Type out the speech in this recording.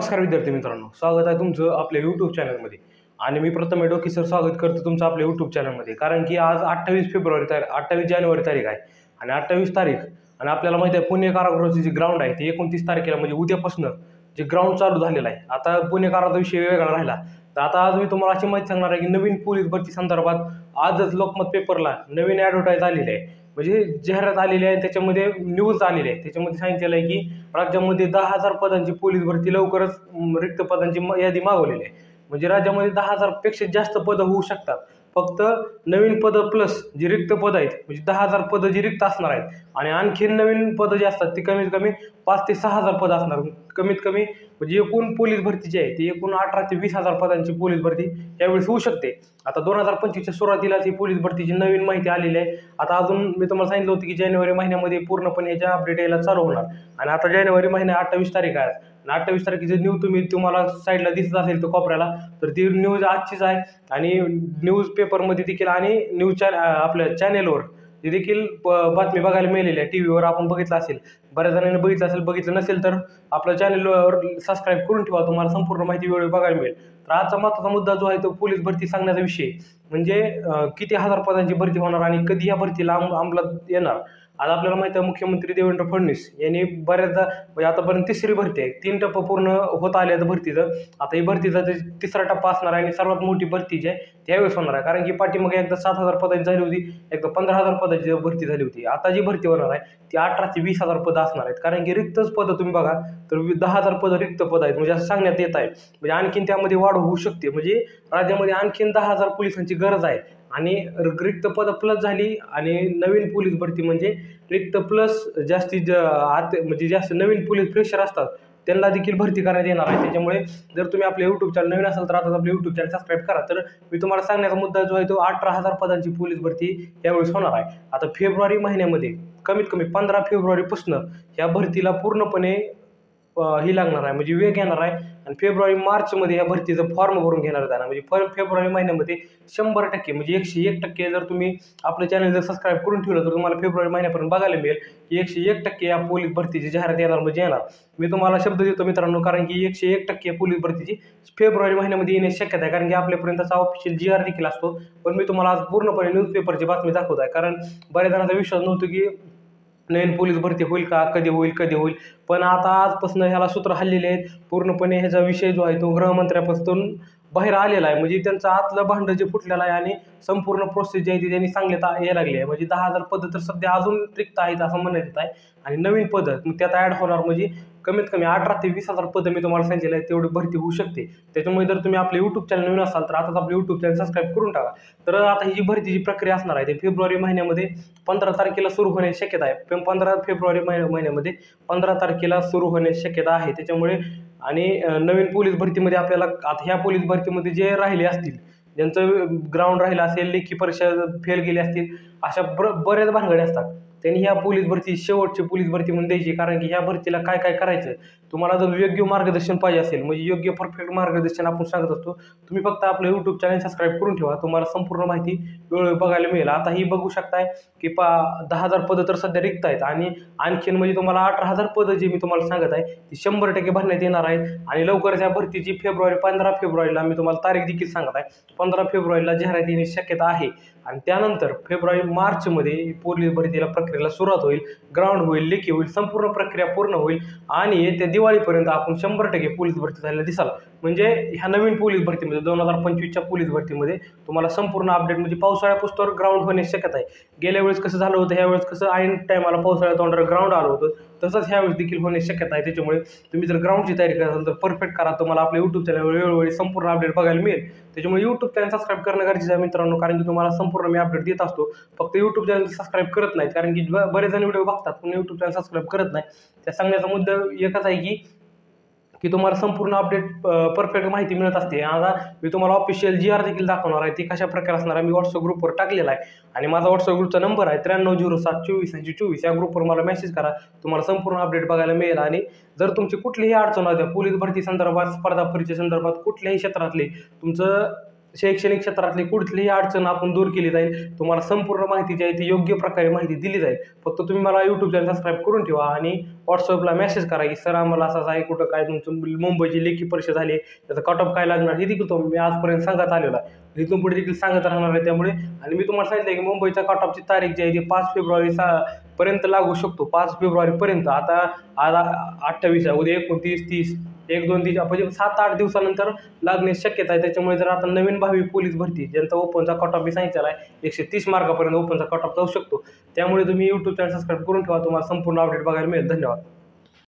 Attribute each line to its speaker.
Speaker 1: नमस्कार विद्यार्थी मित्रांनो, स्वागत आहे तुमचं आपल्या यूट्यूब चॅनलमध्ये. आणि मी प्रथम डोकी सर स्वागत करतो तुमचं आपल्या यूट्यूब चॅनलमध्ये. कारण की आज 28 जानेवारी तारीख आहे आणि 28 तारीख आणि आपल्याला माहिती आहे पुणे कारागृहाची जी ग्राउंड आहे ती 29 तारखेला म्हणजे उद्यापासून जे ग्राउंड चालू झालेलं आहे. आता पुणे कारागृहाचा विषय वेगळा राहिला तर आता आज मी तुम्हाला अशी माहिती सांगणार आहे की नवीन पोलीस भरती संदर्भात आजच लोकमत पेपरला नवीन ॲडव्हर्टाईज आलेली आहे, म्हणजे जाहिरात आलेली आहे, त्याच्यामध्ये न्यूज आलेली आहे. त्याच्यामध्ये सांगितलेलं आहे की राज्यामध्ये 10,000 पदांची पोलीस भरती लवकरच रिक्त पदांची यादी मागवलेली आहे. म्हणजे राज्यामध्ये 10,000 पेक्षा जास्त पदं होऊ शकतात. फक्त नवीन पदं प्लस जी रिक्त पदं आहेत म्हणजे 10,000 पदं जी रिक्त असणार आहेत आणि आणखीन नवीन पदं जी असतात ती कमीत कमी 5,000 ते 6,000 पदं असणार. कमीत कमी म्हणजे एकूण पोलीस भरती जी आहे ती एकूण 18,000 ते 20,000 पदांची पोलीस भरती यावेळेस होऊ शकते. आता 2025च्या सुरुवातीलाच ही पोलीस भरतीची नवीन माहिती आलेली आहे. आता अजून मी तुम्हाला सांगितलं होतं की जानेवारी महिन्यामध्ये पूर्णपणे ह्याच्या अपडेट यायला चालू होणार आणि आता जानेवारी महिना 28 तारीख आहे आणि 28 तारखेची न्यूज तुम्हाला साईडला दिसत असेल तर कोपऱ्याला, तर ती न्यूज आजचीच आहे आणि न्यूज पेपरमध्ये देखील आणि न्यूज आपल्या चॅनेलवर ते देखील बातमी बघायला मिळालेली आहे. टी व्हीवर आपण बघितलं असेल, बऱ्याच जणांनी बघितलं असेल, बघितलं नसेल तर आपल्या चॅनलवर सबस्क्राईब करून ठेवा, तुम्हाला संपूर्ण माहिती वेळोवेळी बघायला मिळेल. तर आजचा महत्त्वाचा मुद्दा जो आहे तो पोलीस भरती सांगण्याचा विषय म्हणजे किती हजार पदांची भरती होणार आणि कधी या भरतीला अंमलात येणार. आज आपल्याला माहिती आहे मुख्यमंत्री देवेंद्र फडणवीस यांनी बऱ्याचदा म्हणजे आतापर्यंत तिसरी भरती आहे, 3 टप्पा पूर्ण होत आले आहेत भरतीचं. आता ही भरतीचा तिसरा टप्पा असणार आहे आणि सर्वात मोठी भरती जी आहे त्यावेळेस होणार आहे. कारण की पाठीमागे एकदा 7,000 पदांची झाली होती, एकदा 15,000 पदाची भरती झाली होती. आता जी भरती होणार आहे ती 18,000 ते 20,000 पदं असणार आहेत. कारण की रिक्तच पदं तुम्ही बघा तर 10,000 पदं रिक्त पदं आहेत म्हणजे असं सांगण्यात येत आहे. म्हणजे आणखीन त्यामध्ये वाढ होऊ शकते, म्हणजे राज्यामध्ये आणखीन 10,000 पोलिसांची गरज आहे आणि रिक्त पदं प्लस झाली आणि नवीन पोलीस भरती म्हणजे रिक्त प्लस म्हणजे जास्त नवीन पोलीस फ्रेशर असतात त्यांना देखील भरती करण्यात येणार आहे. त्याच्यामुळे जर तुम्ही आपल्या यूट्यूब चॅनल नवीन असाल तर आता आपल्या यूट्यूब चॅनल सबस्क्राईब करा. तर मी तुम्हाला सांगण्याचा मुद्दा जो आहे तो 18,000 पदांची पोलीस भरती यावेळेस होणार आहे. आता फेब्रुवारी महिन्यामध्ये कमीत कमी 15 फेब्रुवारीपासून ह्या भरतीला पूर्णपणे ही लागणार आहे म्हणजे वेग येणार आहे आणि फेब्रुवारी-मार्चमध्ये या भरतीचं फॉर्म भरून घेणार आहे. म्हणजे फेब्रुवारी महिन्यामध्ये 100% म्हणजे 101% जर तुम्ही आपलं चॅनल जर सबस्क्राईब करून ठेवलं तर तुम्हाला फेब्रुवारी महिन्यापर्यंत बघायला मिळेल की 101% या पोलीस भरतीची जाहिरात येणार म्हणजे येणार. मी तुम्हाला शब्द देतो मित्रांनो, कारण की 101% पोलीस भरतीची फेब्रुवारी महिन्यामध्ये येण्याची शक्यता आहे. कारण की आपल्यापर्यंत असा ऑफिशियल GR देखील असतो, पण मी तुम्हाला आज पूर्णपणे न्यूजपेपरची बातमी दाखवत आहे. कारण बऱ्याच जणांचा विश्वास नव्हतो की नवीन पोलीस भरती होईल का, कधी होईल. पण आता आजपासून ह्याला सूत्र हल्लेले आहेत. पूर्णपणे ह्याचा विषय जो आहे तो गृहमंत्र्यापासून बाहेर आलेला आहे. म्हणजे त्यांचं आतलं भांडं जे फुटलेलं आहे आणि संपूर्ण प्रोसेस जी आहे ती त्यांनी सांगण्यात यायला लागली आहे. म्हणजे 10,000 पदं तर सध्या अजून रिक्त आहेत असं म्हणण्यात येत आहे आणि नवीन पदं मग त्यात ॲड होणार म्हणजे कमीत कमी 18,000 ते 20,000 पदं मी तुम्हाला सांगितलेलं आहे तेवढी भरती होऊ शकते. त्याच्यामुळे जर तुम्ही आपले यूट्यूब चॅनल नवीन असाल तर आताच आपलं यूट्यूब चॅनल सबस्क्राईब करून टाका. तर आता ही जी भरतीची प्रक्रिया असणार आहे ते फेब्रुवारी महिन्यामध्ये 15 तारखेला सुरू होण्याची शक्यता आहे. 15 फेब्रुवारी महिन्यामध्ये 15 तारखेला सुरू होण्याची शक्यता आहे. त्याच्यामुळे आणि नवीन पोलीस भरतीमध्ये आपल्याला आता ह्या पोलीस भरतीमध्ये जे राहिले असतील, ज्यांचं ग्राउंड राहिलं असेल, लेखी परीक्षा फेल गेली असतील, अशा बऱ्याच भानगड्या असतात. त्यांनी ह्या पोलीस भरती शेवटची पोलीस भरती म्हणून द्यायची. कारण की ह्या भरतीला काय काय करायचं तुम्हाला जर योग्य मार्गदर्शन पाहिजे असेल, म्हणजे योग्य परफेक्ट मार्गदर्शन आपण सांगत असतो, तुम्ही फक्त आपलं यूट्यूब चॅनल सबस्क्राईब करून ठेवा, तुम्हाला संपूर्ण माहिती वेळोवेळी बघायला मिळेल. आता ही बघू शकताय की 10,000 पदं तर सध्या रिक्त आहेत आणि आणखीन म्हणजे तुम्हाला 18,000 पदं जी मी तुम्हाला सांगत आहे ती 100% भरण्यात येणार आहेत आणि लवकरच या भरतीची 15 फेब्रुवारीला मी तुम्हाला तारीख देखील सांगत आहे. 15 फेब्रुवारीला जाहिरात येण्याची शक्यता आहे आणि त्यानंतर फेब्रुवारी-मार्चमध्ये पोलीस भरतीला प्रक्रियेला सुरुवात होईल, ग्राउंड होईल, लेखी होईल, संपूर्ण प्रक्रिया पूर्ण होईल आणि येत्या दिवाळीपर्यंत आपण 100% पोलीस भरती झालेला दिसाल. म्हणजे ह्या नवीन पोलीस भरतीमध्ये 2025च्या पोलीस भरतीमध्ये तुम्हाला संपूर्ण अपडेट म्हणजे पावसाळ्यापासून ग्राउंड होण्याची शक्यता आहे. गेल्या वेळेस कसं झालं होतं, ह्यावेळेस कसं ऐन टायमाला पावसाळ्यात तोंडावर ग्राउंड आलं होतं, तसंच ह्यावेळेस देखील होण्याची शक्यता आहे. त्याच्यामुळे तुम्ही जर ग्राउंडची तयारी करत असाल तर परफेक्ट करा, तुम्हाला आपल्या यूट्यूब चॅनलवर वेळोवेळी संपूर्ण अपडेट बघायला मिळेल. त्याच्यामुळे यूट्यूब चॅनल सबस्क्राईब करणं गरजेचं आहे मित्रांनो, कारण की तुम्हाला संपूर्ण मी अपडेट देत असतो. फक्त यूट्यूब चॅनल सबस्क्राईब करत नाहीत, कारण की बरेच जण व्हिडिओ बघतात पण यूट्यूब चॅनल सबस्क्राईब करत नाही. त्या सांगण्याचा मुद्दा एकच आहे की तुम्हाला संपूर्ण अपडेट परफेक्ट माहिती मिळत असते. आता मी तुम्हाला ऑफिशियल GR देखील दाखवणार आहे, ती कशा प्रकारे असणार आहे. मी व्हॉट्सअप ग्रुपवर टाकलेला आहे आणि माझा व्हॉट्सअप ग्रुपचा नंबर आहे 9307248024. या ग्रुपवर मला मेसेज करा, तुम्हाला संपूर्ण अपडेट बघायला मिळेल. आणि जर तुमची कुठलीही अडचण होत्या पोलीस भरती संदर्भात, स्पर्धा परीक्षे संदर्भात, कुठल्याही क्षेत्रातले तुमचं शैक्षणिक क्षेत्रातली कुठलीही अडचण आपण दूर केली जाईल. तुम्हाला संपूर्ण माहिती जी आहे ती योग्य प्रकारे माहिती दिली जाईल. फक्त तुम्ही मला यूट्यूब चॅनल सबस्क्राईब करून ठेवा आणि व्हॉट्सअपला मेसेज करा की सर आम्हाला असं आहे, कुठं काय तुमचं मुंबईची लेखी परीक्षा झाली, त्याचा कट ऑफ काय लागणार हे देखील मी आजपर्यंत सांगत आलेलो आहे. इथून पुढे देखील सांगत राहणार आहे. त्यामुळे आणि मी तुम्हाला सांगितलं की मुंबईच्या कट ऑफची तारीख जी आहे ती 5 फेब्रुवारी पर्यंत लागू शकतो. 5 फेब्रुवारीपर्यंत. आता आज 28 आहे, उद्या 29, 30, 1, 2, 3 म्हणजे 7-8 दिवसानंतर लागण्याची शक्यता आहे. त्याच्यामुळे जर आता नवीन भावी पोलीस भरती ज्यांचा ओपनचा कट ऑफ मी सांगितलेला आहे 130 मार्कापर्यंत ओपनचा कट ऑफ जाऊ शकतो. त्यामुळे तुम्ही यूट्यूब चॅनल सबस्क्राईब करून ठेवा. तुम्हाला संपूर्ण अपडेट बघायला मिळेल. धन्यवाद.